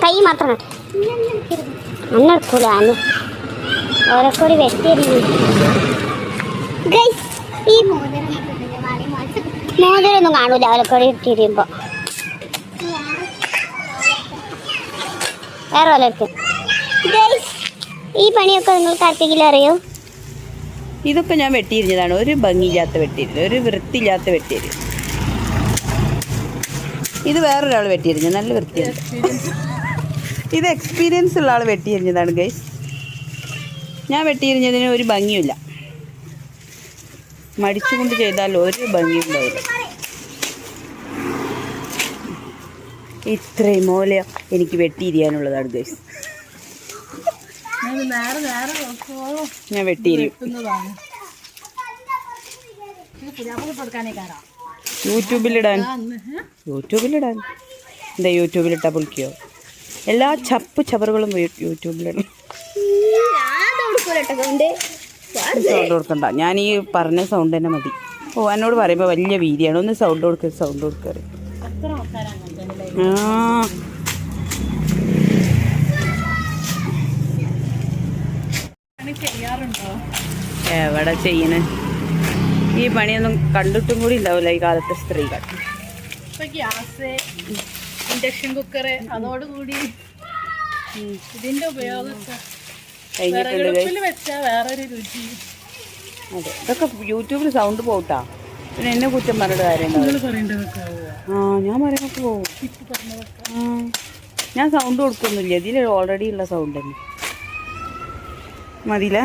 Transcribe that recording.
കൈ മാത്രം അന്നെടുക്കൂല അന്ന് ഓലക്കൊടി വെട്ടിയിരുന്നു. ഈ മോതിരൊന്നും കാണൂല ഓലക്കൊടി ഇട്ടിരിക്കുമ്പോ. വേറെ ഓലക്ക് ഈ പണിയൊക്കെ നിങ്ങൾക്ക് ആർക്കെങ്കിലും അറിയോ? ഇതൊക്കെ ഞാൻ വെട്ടിയിരിഞ്ഞതാണ്. ഒരു ഭംഗിയില്ലാത്ത വെട്ടിയിരുന്നു, ഒരു വൃത്തിയില്ലാത്ത വെട്ടിയിരുന്നു. ഇത് വേറൊരാൾ വെട്ടിയിരിഞ്ഞ നല്ല വൃത്തിയാണ്. ഇത് എക്സ്പീരിയൻസ് ഉള്ള ആൾ വെട്ടിയിരിഞ്ഞതാണ് ഗൈസ്. ഞാൻ വെട്ടിയിരിഞ്ഞതിന് ഒരു ഭംഗിയില്ല. മടിച്ചുകൊണ്ട് ചെയ്താൽ ഒരു ഭംഗി ഉണ്ടാവില്ല. ഇത്രയും മൂല എനിക്ക് വെട്ടിയിരിക്കാനുള്ളതാണ് ഗൈസ്. ഞാൻ വെട്ടിയിരിക്കും. യൂട്യൂബിലിടാൻ എന്താ യൂട്യൂബിലിട്ടാ പൊളിക്കോ? എല്ലാ ചപ്പറുകളും യൂട്യൂബിലിടണം. സൗണ്ട് കൊടുക്കണ്ട, ഞാൻ ഈ പറഞ്ഞ സൗണ്ട് തന്നെ മതി. ഓ എന്നോട് പറയുമ്പോൾ വലിയ വീതിയാണ്. ഒന്ന് സൗണ്ട് കൊടുക്കുക. എവിടെ ചെയ്യണേ? ഈ പണിയൊന്നും കണ്ടിട്ടും കൂടി ഉണ്ടാവില്ല ഈ കാലത്തെ സ്ത്രീകൾ. ഗ്യാസ്, ഇൻഡക്ഷൻ കുക്കർ, അതോടുകൂടി ഇതിന്റെ ഉപയോഗം വെച്ചാൽ വേറൊരു രുചി. അതെ, ഇതൊക്കെ യൂട്യൂബിൽ സൗണ്ട് പോട്ടാ. പിന്നെ എന്നെ കുറ്റം പറഞ്ഞിട്ട് കാര്യം. ഞാൻ പറയുന്നൊക്കെ പോവും. ഞാൻ സൗണ്ട് കൊടുക്കൊന്നുമില്ല. ഇതിൽ ഓൾറെഡി ഉള്ള സൗണ്ട് തന്നെ മതിയില്ലേ?